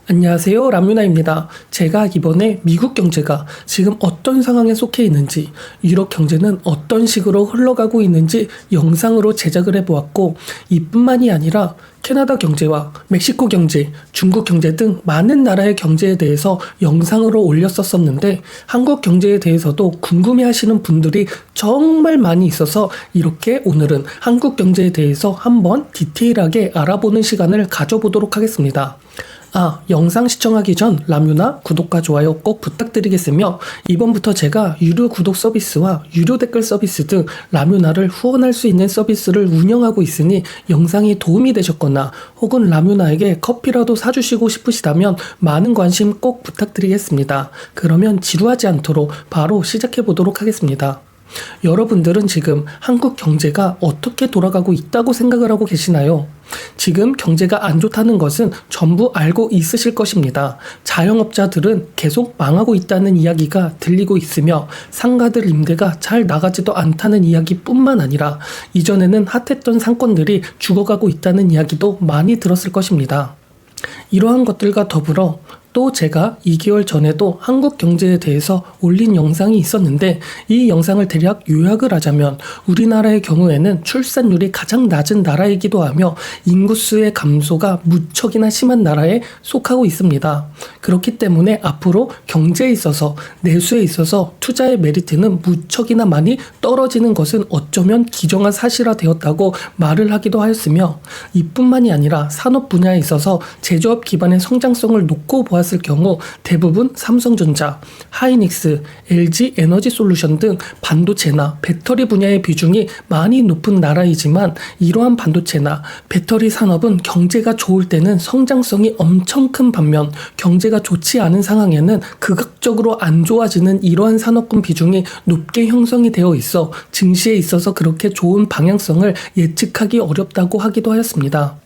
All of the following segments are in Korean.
안녕하세요. 람유나입니다. 제가 이번에 미국 경제가 지금 어떤 상황에 속해 있는지, 유럽 경제는 어떤 식으로 흘러가고 있는지 영상으로 제작을 해보았고, 이뿐만이 아니라 캐나다 경제와 멕시코 경제, 중국 경제 등 많은 나라의 경제에 대해서 영상으로 올렸었는데, 한국 경제에 대해서도 궁금해하시는 분들이 정말 많이 있어서 이렇게 오늘은 한국 경제에 대해서 한번 디테일하게 알아보는 시간을 가져보도록 하겠습니다. 영상 시청하기 전 람유나 구독과 좋아요 꼭 부탁드리겠으며, 이번부터 제가 유료 구독 서비스와 유료 댓글 서비스 등 람유나를 후원할 수 있는 서비스를 운영하고 있으니 영상이 도움이 되셨거나 혹은 람유나에게 커피라도 사주시고 싶으시다면 많은 관심 꼭 부탁드리겠습니다. 그러면 지루하지 않도록 바로 시작해 보도록 하겠습니다. 여러분들은 지금 한국 경제가 어떻게 돌아가고 있다고 생각을 하고 계시나요? 지금 경제가 안 좋다는 것은 전부 알고 있으실 것입니다. 자영업자들은 계속 망하고 있다는 이야기가 들리고 있으며, 상가들 임대가 잘 나가지도 않다는 이야기뿐만 아니라 이전에는 핫했던 상권들이 죽어가고 있다는 이야기도 많이 들었을 것입니다. 이러한 것들과 더불어 또 제가 2개월 전에도 한국 경제에 대해서 올린 영상이 있었는데, 이 영상을 대략 요약을 하자면 우리나라의 경우에는 출산율이 가장 낮은 나라이기도 하며 인구수의 감소가 무척이나 심한 나라에 속하고 있습니다. 그렇기 때문에 앞으로 경제에 있어서, 내수에 있어서 투자의 메리트는 무척이나 많이 떨어지는 것은 어쩌면 기정한 사실화 되었다고 말을 하기도 하였으며, 이뿐만이 아니라 산업 분야에 있어서 제조업 기반의 성장성을 놓고 보았을 경우 대부분 삼성전자, 하이닉스, LG 에너지 솔루션 등 반도체나 배터리 분야의 비중이 많이 높은 나라이지만, 이러한 반도체나 배터리 산업은 경제가 좋을 때는 성장성이 엄청 큰 반면, 경제가 좋지 않은 상황에는 극악적으로 안 좋아지는 이러한 산업군 비중이 높게 형성이 되어 있어 증시에 있어서 그렇게 좋은 방향성을 예측하기 어렵다고 하기도 하였습니다.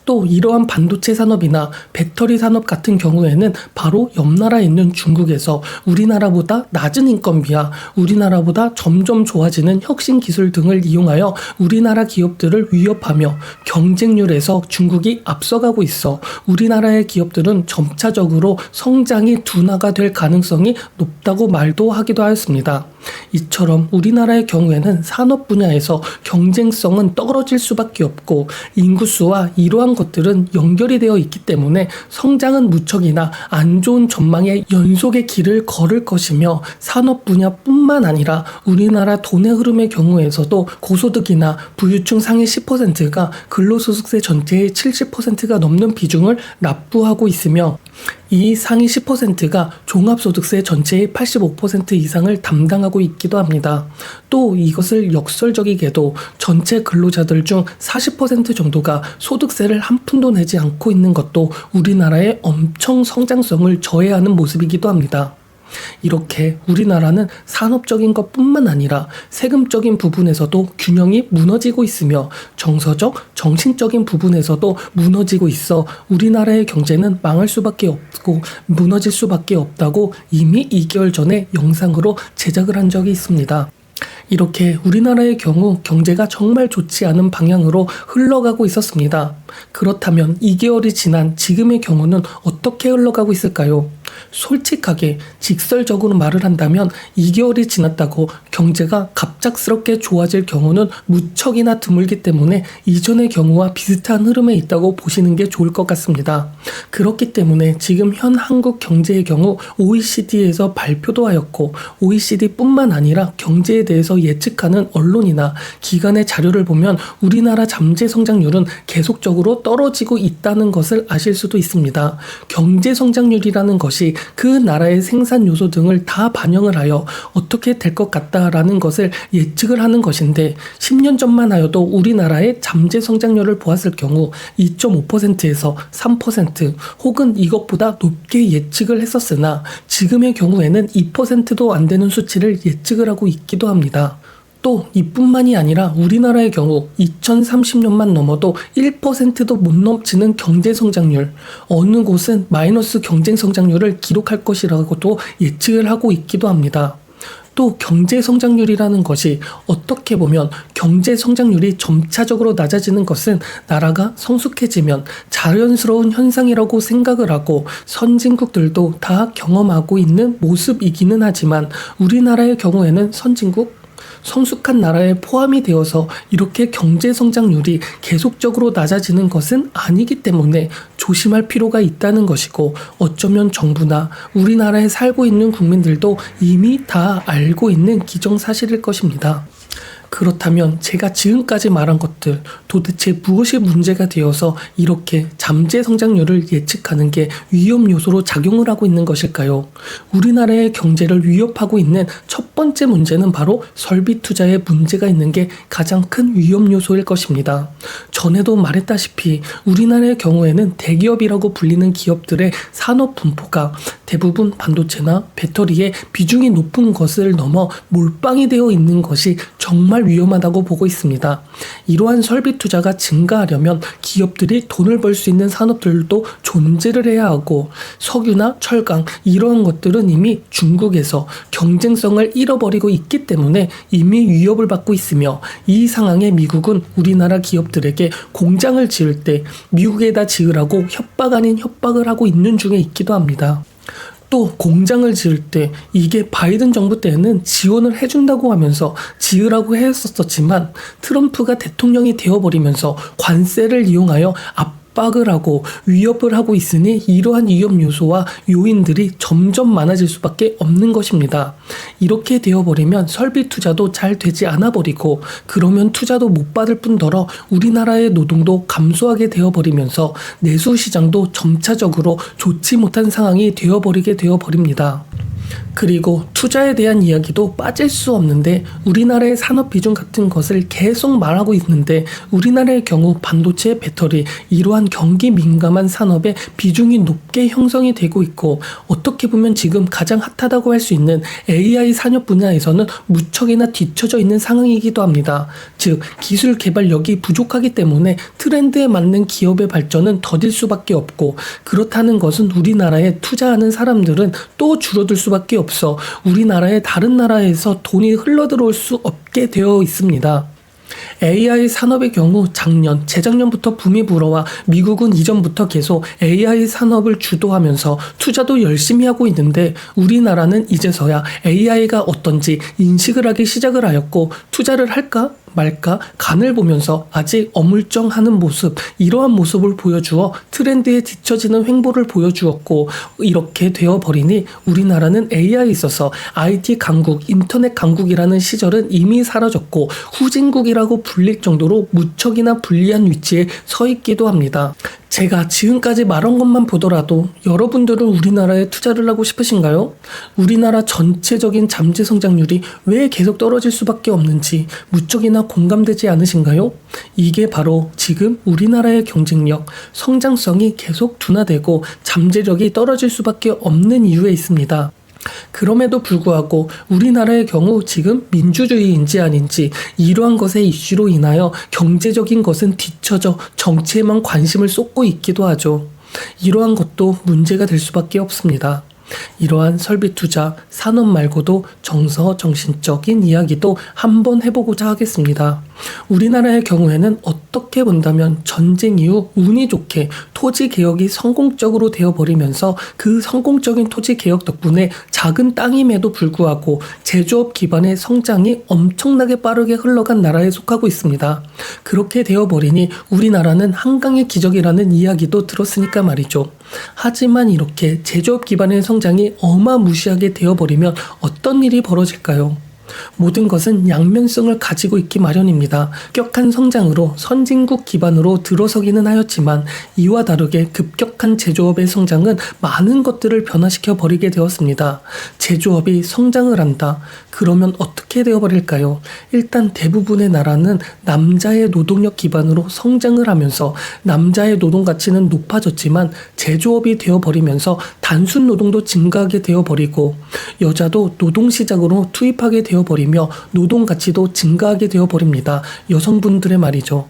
또 이러한 반도체 산업이나 배터리 산업 같은 경우에는 바로 옆 나라에 있는 중국에서 우리나라보다 낮은 인건비와 우리나라보다 점점 좋아지는 혁신 기술 등을 이용하여 우리나라 기업들을 위협하며 경쟁률에서 중국이 앞서가고 있어 우리나라의 기업들은 점차적으로 성장이 둔화가 될 가능성이 높다고 말도 하기도 하였습니다. 이처럼 우리나라의 경우에는 산업 분야에서 경쟁성은 떨어질 수밖에 없고, 인구수와 이러한 것들은 연결이 되어 있기 때문에 성장은 무척이나 안 좋은 전망의 연속의 길을 걸을 것이며, 산업 분야뿐만 아니라 우리나라 돈의 흐름의 경우에서도 고소득이나 부유층 상위 10%가 근로소득세 전체의 70%가 넘는 비중을 납부하고 있으며, 이 상위 10%가 종합소득세 전체의 85% 이상을 담당하고 있기도 합니다. 또 이것을 역설적이게도 전체 근로자들 중 40% 정도가 소득세를 한 푼도 내지 않고 있는 것도 우리나라의 엄청 성장성을 저해하는 모습이기도 합니다. 이렇게 우리나라는 산업적인 것뿐만 아니라 세금적인 부분에서도 균형이 무너지고 있으며, 정서적, 정신적인 부분에서도 무너지고 있어 우리나라의 경제는 망할 수밖에 없고 무너질 수밖에 없다고 이미 2개월 전에 영상으로 제작을 한 적이 있습니다. 이렇게 우리나라의 경우 경제가 정말 좋지 않은 방향으로 흘러가고 있었습니다. 그렇다면 2개월이 지난 지금의 경우는 어떻게 흘러가고 있을까요? 솔직하게 직설적으로 말을 한다면 2개월이 지났다고 경제가 갑작스럽게 좋아질 경우는 무척이나 드물기 때문에 이전의 경우와 비슷한 흐름에 있다고 보시는 게 좋을 것 같습니다. 그렇기 때문에 지금 현 한국 경제의 경우 OECD에서 발표도 하였고, OECD뿐만 아니라 경제에 대해서 예측하는 언론이나 기관의 자료를 보면 우리나라 잠재 성장률은 계속적으로 떨어지고 있다는 것을 아실 수도 있습니다. 경제 성장률이라는 것이 그 나라의 생산 요소 등을 다 반영을 하여 어떻게 될 것 같다라는 것을 예측을 하는 것인데, 10년 전만 하여도 우리나라의 잠재 성장률을 보았을 경우 2.5%에서 3% 혹은 이것보다 높게 예측을 했었으나, 지금의 경우에는 2%도 안 되는 수치를 예측을 하고 있기도 합니다. 또 이뿐만이 아니라 우리나라의 경우 2030년만 넘어도 1%도 못 넘치는 경제성장률, 어느 곳은 마이너스 경제성장률을 기록할 것이라고도 예측을 하고 있기도 합니다. 또 경제 성장률이라는 것이 어떻게 보면 경제 성장률이 점차적으로 낮아지는 것은 나라가 성숙해지면 자연스러운 현상이라고 생각을 하고 선진국들도 다 경험하고 있는 모습이기는 하지만 우리나라의 경우에는 선진국 성숙한 나라에 포함이 되어서 이렇게 경제 성장률이 계속적으로 낮아지는 것은 아니기 때문에 조심할 필요가 있다는 것이고, 어쩌면 정부나 우리나라에 살고 있는 국민들도 이미 다 알고 있는 기정사실일 것입니다. 그렇다면 제가 지금까지 말한 것들 도대체 무엇이 문제가 되어서 이렇게 잠재 성장률을 예측하는 게 위험 요소로 작용을 하고 있는 것일까요? 우리나라의 경제를 위협하고 있는 첫 번째 문제는 바로 설비 투자에 문제가 있는 게 가장 큰 위험 요소일 것입니다. 전에도 말했다시피 우리나라의 경우에는 대기업이라고 불리는 기업들의 산업 분포가 대부분 반도체나 배터리에 비중이 높은 것을 넘어 몰빵이 되어 있는 것이 정말 위험하다고 보고 있습니다. 이러한 설비 투자가 증가하려면 기업들이 돈을 벌 수 있는 산업들도 존재를 해야 하고, 석유나 철강 이러한 것들은 이미 중국에서 경쟁성을 잃어버리고 있기 때문에 이미 위협을 받고 있으며, 이 상황에 미국은 우리나라 기업들에게 공장을 지을 때 미국에다 지으라고 협박 아닌 협박을 하고 있는 중에 있기도 합니다. 또 공장을 지을 때 이게 바이든 정부 때는 지원을 해준다고 하면서 지으라고 했었지만 트럼프가 대통령이 되어버리면서 관세를 이용하여 압박을 하고 위협을 하고 있으니 이러한 위험 요소와 요인들이 점점 많아질 수밖에 없는 것입니다. 이렇게 되어버리면 설비 투자도 잘 되지 않아 버리고, 그러면 투자도 못 받을 뿐더러 우리나라의 노동도 감소하게 되어버리면서 내수 시장도 점차적으로 좋지 못한 상황이 되어버리게 되어버립니다. 그리고 투자에 대한 이야기도 빠질 수 없는데, 우리나라의 산업 비중 같은 것을 계속 말하고 있는데 우리나라의 경우 반도체, 배터리 이러한 경기 민감한 산업의 비중이 높게 형성이 되고 있고, 어떻게 보면 지금 가장 핫하다고 할 수 있는 AI 산업 분야에서는 무척이나 뒤처져 있는 상황이기도 합니다. 즉 기술 개발력이 부족하기 때문에 트렌드에 맞는 기업의 발전은 더딜 수밖에 없고, 그렇다는 것은 우리나라에 투자하는 사람들은 또 줄어들 수밖에 없어 우리나라의 다른 나라에서 돈이 흘러들어올 수 없게 되어 있습니다. AI 산업의 경우 작년, 재작년부터 붐이 불어와 미국은 이전부터 계속 AI 산업을 주도하면서 투자도 열심히 하고 있는데, 우리나라는 이제서야 AI가 어떤지 인식을 하기 시작을 하였고, 투자를 할까 말까 간을 보면서 아직 어물쩡하는 모습, 이러한 모습을 보여주어 트렌드에 뒤처지는 횡보를 보여주었고, 이렇게 되어버리니 우리나라는 AI에 있어서 IT 강국, 인터넷 강국이라는 시절은 이미 사라졌고 후진국이라고 불릴 정도로 무척이나 불리한 위치에 서 있기도 합니다. 제가 지금까지 말한 것만 보더라도 여러분들은 우리나라에 투자를 하고 싶으신가요? 우리나라 전체적인 잠재 성장률이 왜 계속 떨어질 수밖에 없는지 무척이나 공감되지 않으신가요? 이게 바로 지금 우리나라의 경쟁력, 성장성이 계속 둔화되고 잠재력이 떨어질 수밖에 없는 이유에 있습니다. 그럼에도 불구하고 우리나라의 경우 지금 민주주의인지 아닌지 이러한 것의 이슈로 인하여 경제적인 것은 뒤처져 정치에만 관심을 쏟고 있기도 하죠. 이러한 것도 문제가 될 수밖에 없습니다. 이러한 설비 투자, 산업 말고도 정서정신적인 이야기도 한번 해보고자 하겠습니다. 우리나라의 경우에는 어떻게 본다면 전쟁 이후 운이 좋게 토지 개혁이 성공적으로 되어버리면서 그 성공적인 토지 개혁 덕분에 작은 땅임에도 불구하고 제조업 기반의 성장이 엄청나게 빠르게 흘러간 나라에 속하고 있습니다. 그렇게 되어버리니 우리나라는 한강의 기적이라는 이야기도 들었으니까 말이죠. 하지만 이렇게 제조업 기반의 성장이 어마무시하게 되어버리면 어떤 일이 벌어질까요? 모든 것은 양면성을 가지고 있기 마련입니다. 급격한 성장으로 선진국 기반으로 들어서기는 하였지만 이와 다르게 급격한 제조업의 성장은 많은 것들을 변화시켜 버리게 되었습니다. 제조업이 성장을 한다. 그러면 어떻게 되어버릴까요? 일단 대부분의 나라는 남자의 노동력 기반으로 성장을 하면서 남자의 노동 가치는 높아졌지만 제조업이 되어버리면서 단순 노동도 증가하게 되어버리고, 여자도 노동시장으로 투입하게 되어버리며 노동 가치도 증가하게 되어버립니다. 여성분들의 말이죠.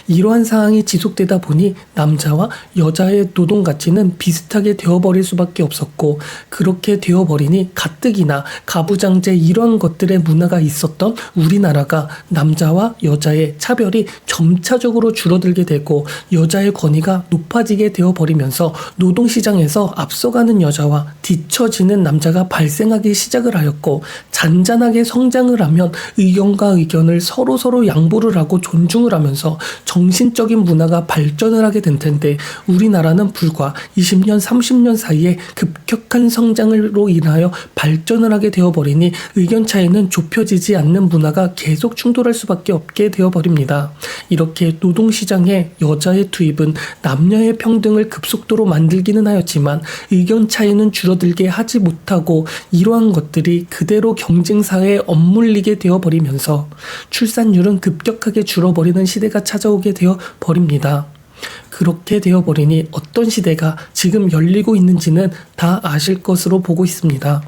이러한 상황이 지속되다 보니 남자와 여자의 노동 가치는 비슷하게 되어버릴 수밖에 없었고, 그렇게 되어버리니 가뜩이나 가부장제 이러한 것들의 문화가 있었던 우리나라가 남자와 여자의 차별이 점차적으로 줄어들게 되고 여자의 권위가 높아지게 되어버리면서 노동시장에서 앞서가는 여자와 뒤처지는 남자가 발생하기 시작을 하였고, 잔잔하게 성장을 하면 의견과 의견을 서로 양보를 하고 존중을 하면서 정신적인 문화가 발전을 하게 된 텐데, 우리나라는 불과 20년, 30년 사이에 급격한 성장으로 인하여 발전을 하게 되어버리니 의견 차이는 좁혀지지 않는 문화가 계속 충돌할 수밖에 없게 되어버립니다. 이렇게 노동시장에 여자의 투입은 남녀의 평등을 급속도로 만들기는 하였지만 의견 차이는 줄어들게 하지 못하고, 이러한 것들이 그대로 경쟁사회에 엇물리게 되어버리면서 출산율은 급격하게 줄어버리는 시대가 찾아오게 되어버립니다. 그렇게 되어버리니 어떤 시대가 지금 열리고 있는지는 다 아실 것으로 보고 있습니다.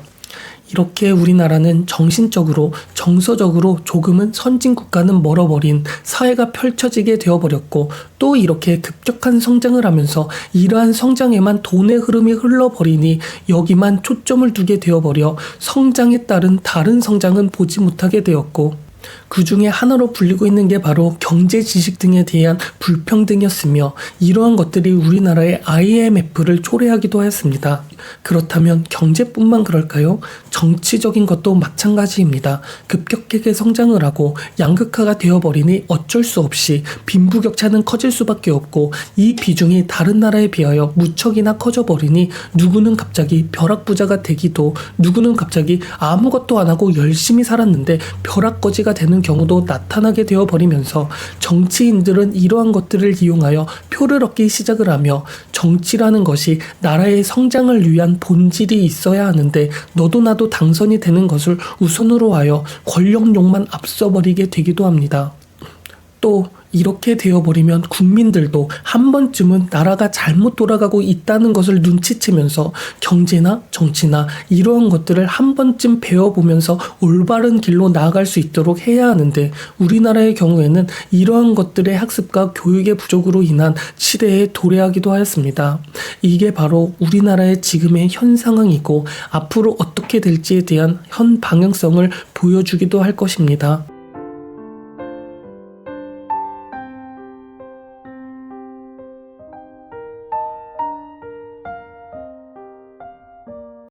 이렇게 우리나라는 정신적으로, 정서적으로 조금은 선진국가는 멀어버린 사회가 펼쳐지게 되어버렸고, 또 이렇게 급격한 성장을 하면서 이러한 성장에만 돈의 흐름이 흘러버리니 여기만 초점을 두게 되어버려 성장에 따른 다른 성장은 보지 못하게 되었고, 그 중에 하나로 불리고 있는 게 바로 경제 지식 등에 대한 불평등이었으며, 이러한 것들이 우리나라의 IMF를 초래하기도 하였습니다. 그렇다면 경제뿐만 그럴까요? 정치적인 것도 마찬가지입니다. 급격하게 성장을 하고 양극화가 되어버리니 어쩔 수 없이 빈부격차는 커질 수밖에 없고, 이 비중이 다른 나라에 비하여 무척이나 커져버리니 누구는 갑자기 벼락부자가 되기도, 누구는 갑자기 아무것도 안 하고 열심히 살았는데 벼락거지가 되는 경우도 나타나게 되어버리면서, 정치인들은 이러한 것들을 이용하여 표를 얻기 시작을 하며, 정치라는 것이 나라의 성장을 위한 본질이 있어야 하는데 너도 나도 당선이 되는 것을 우선으로 하여 권력욕만 앞서버리게 되기도 합니다. 또 이렇게 되어버리면 국민들도 한 번쯤은 나라가 잘못 돌아가고 있다는 것을 눈치채면서 경제나 정치나 이러한 것들을 한 번쯤 배워보면서 올바른 길로 나아갈 수 있도록 해야 하는데, 우리나라의 경우에는 이러한 것들의 학습과 교육의 부족으로 인한 시대에 도래하기도 하였습니다. 이게 바로 우리나라의 지금의 현 상황이고, 앞으로 어떻게 될지에 대한 현 방향성을 보여주기도 할 것입니다.